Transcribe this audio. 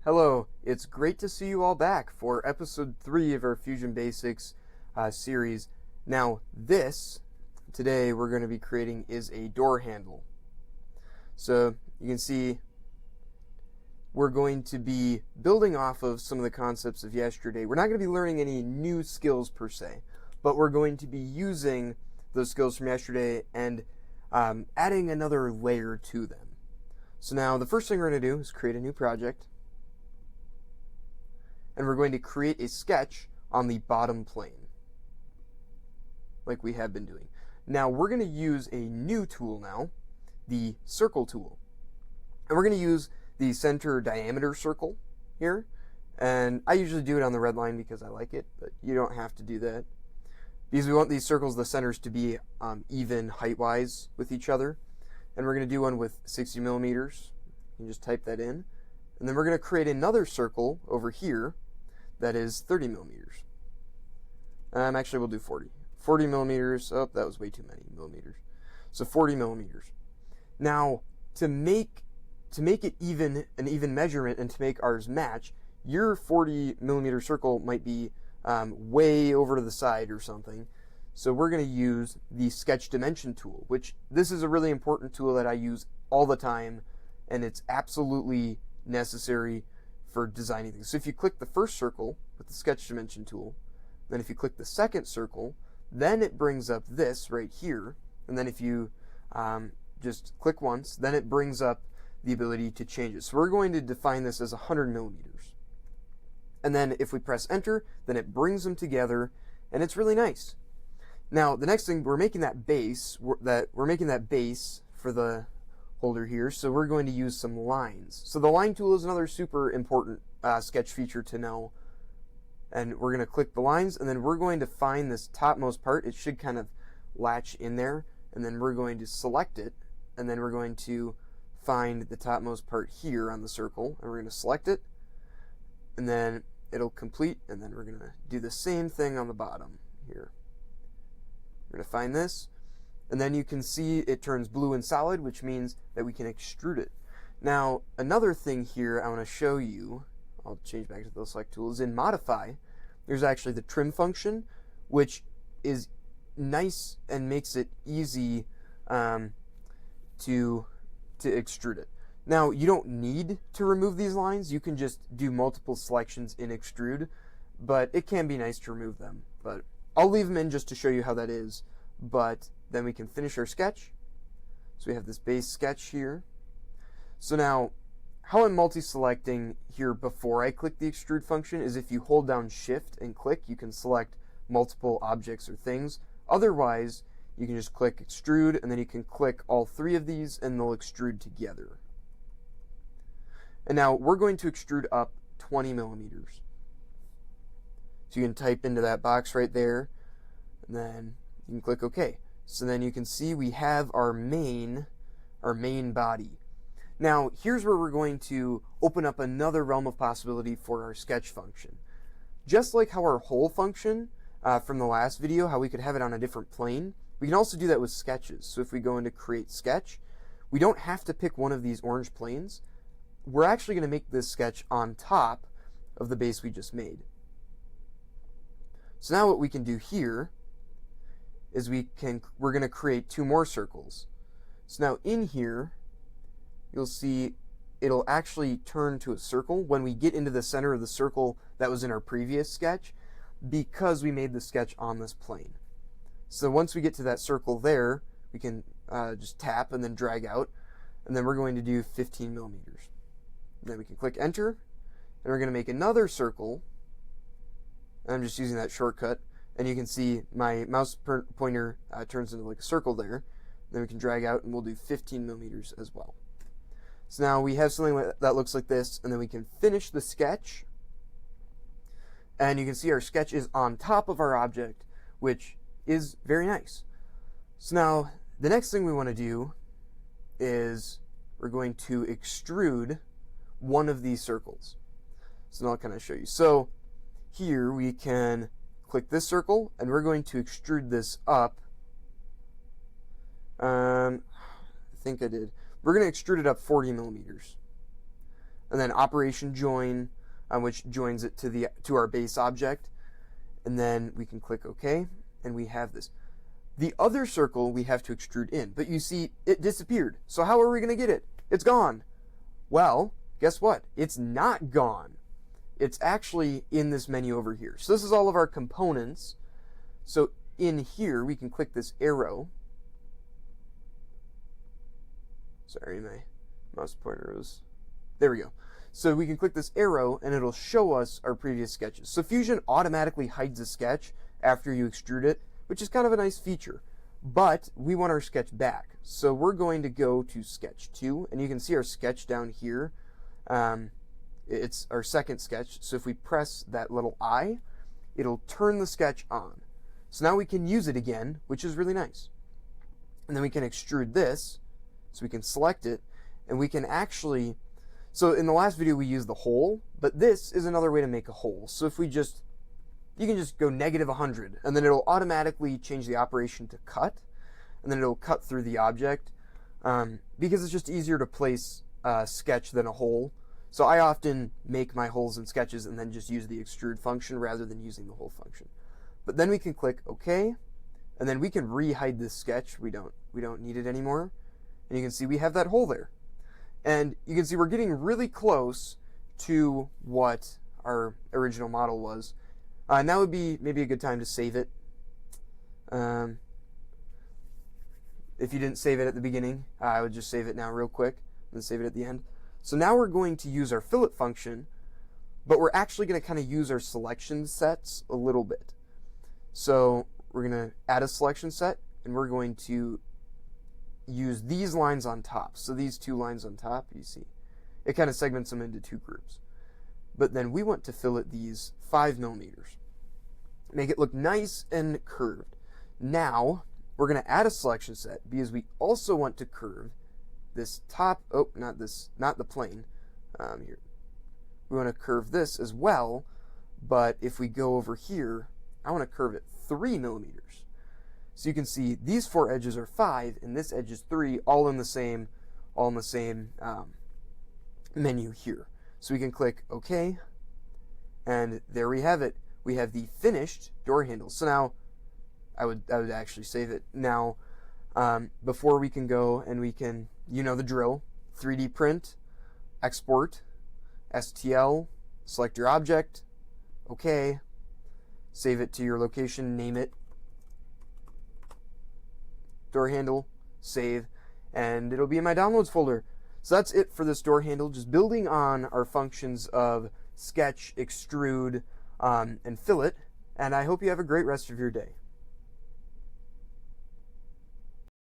Hello, it's great to see you all back for episode 3 of our Fusion Basics series. Now, today we're going to be creating is a door handle. So, you can see we're going to be building off of some of the concepts of yesterday. We're not going to be learning any new skills per se, but we're going to be using those skills from yesterday and adding another layer to them. So now, the first thing we're going to do is create a new project. And we're going to create a sketch on the bottom plane, like we have been doing. Now we're going to use a new tool now, the circle tool. And we're going to use the center diameter circle here. And I usually do it on the red line because I like it, but you don't have to do that. Because we want these circles, the centers, to be even height-wise with each other. And we're going to do one with 60 millimeters. You can just type that in. And then we're going to create another circle over here that is 30 millimeters. Actually, we'll do 40. 40 millimeters. Oh, that was way too many millimeters. So 40 millimeters. Now, to make it an even measurement and to make ours match, your 40 millimeter circle might be way over to the side or something. So we're going to use the sketch dimension tool, which this is a really important tool that I use all the time, and it's absolutely necessary for designing things. So if you click the first circle with the sketch dimension tool, then if you click the second circle, then it brings up this right here, and then if you just click once, then it brings up the ability to change it. So we're going to define this as 100 millimeters. And then if we press enter, then it brings them together, and it's really nice. Now the next thing, we're making that base for the holder here, so we're going to use some lines. So the line tool is another super important sketch feature to know. And we're going to click the lines, and then we're going to find this topmost part. It should kind of latch in there, and then we're going to select it, and then we're going to find the topmost part here on the circle, and we're going to select it, and then it'll complete, and then we're going to do the same thing on the bottom here. We're going to find this, and then you can see it turns blue and solid, which means that we can extrude it. Now, another thing here I want to show you, I'll change back to the select tool, is in Modify, there's actually the trim function, which is nice and makes it easy to extrude it. Now, you don't need to remove these lines. You can just do multiple selections in Extrude, but it can be nice to remove them. But I'll leave them in just to show you how that is. But then we can finish our sketch. So we have this base sketch here. So now, how I'm multi-selecting here before I click the extrude function is if you hold down shift and click, you can select multiple objects or things. Otherwise, you can just click extrude, and then you can click all three of these and they'll extrude together. And now we're going to extrude up 20 millimeters. So you can type into that box right there, and then you can click OK. So then you can see we have our main body. Now, here's where we're going to open up another realm of possibility for our sketch function. Just like how our whole function from the last video, how we could have it on a different plane, we can also do that with sketches. So if we go into Create Sketch, we don't have to pick one of these orange planes. We're actually going to make this sketch on top of the base we just made. So now what we can do here is we're going to create two more circles. So now in here, you'll see it'll actually turn to a circle when we get into the center of the circle that was in our previous sketch, because we made the sketch on this plane. So once we get to that circle there, we can just tap and then drag out, and then we're going to do 15 millimeters. And then we can click enter, and we're going to make another circle. I'm just using that shortcut, and you can see my mouse pointer turns into like a circle there. Then we can drag out, and we'll do 15 millimeters as well. So now we have something that looks like this, and then we can finish the sketch. And you can see our sketch is on top of our object, which is very nice. So now the next thing we want to do is we're going to extrude one of these circles. So now I'll kind of show you. So here we can click this circle, and we're going to extrude this up. I think I did. We're going to extrude it up 40 millimeters. and then operation join, which joins it to our base object, and then we can click OK, and we have this. The other circle we have to extrude in, but you see it disappeared. So how are we going to get it? It's gone. Well, guess what? It's not gone. It's actually in this menu over here. So this is all of our components. So in here, we can click this arrow. Sorry, my mouse pointer was... There we go. So we can click this arrow, and it'll show us our previous sketches. So Fusion automatically hides a sketch after you extrude it, which is kind of a nice feature. But we want our sketch back. So we're going to go to Sketch 2, and you can see our sketch down here. It's our second sketch. So if we press that little I, it'll turn the sketch on. So now we can use it again, which is really nice. And then we can extrude this, so we can select it, and we can actually... So in the last video we used the hole, but this is another way to make a hole. So if we just... You can just go -100, and then it'll automatically change the operation to cut, and then it'll cut through the object, because it's just easier to place a sketch than a hole. So I often make my holes in sketches and then just use the extrude function rather than using the hole function. But then we can click OK, and then we can re-hide this sketch. We don't need it anymore. And you can see we have that hole there. And you can see we're getting really close to what our original model was. Now would be maybe a good time to save it. If you didn't save it at the beginning, I would just save it now real quick and save it at the end. So now we're going to use our fillet function, but we're actually going to kind of use our selection sets a little bit. So we're going to add a selection set, and we're going to use these lines on top. So these two lines on top, you see, it kind of segments them into two groups. But then we want to fillet these 5 millimeters. Make it look nice and curved. Now, we're going to add a selection set because we also want to curve this top, not the plane, here. We want to curve this as well, but if we go over here, I want to curve it 3 millimeters. So you can see these 4 edges are 5, and this edge is 3, all in the same menu here. So we can click OK, and there we have it. We have the finished door handle. So now, I would actually save it. Now, before we can go and we can, you know the drill, 3D print, export, STL, select your object, OK, save it to your location, name it, door handle, save, and it'll be in my downloads folder. So that's it for this door handle, just building on our functions of sketch, extrude, and fillet, and I hope you have a great rest of your day.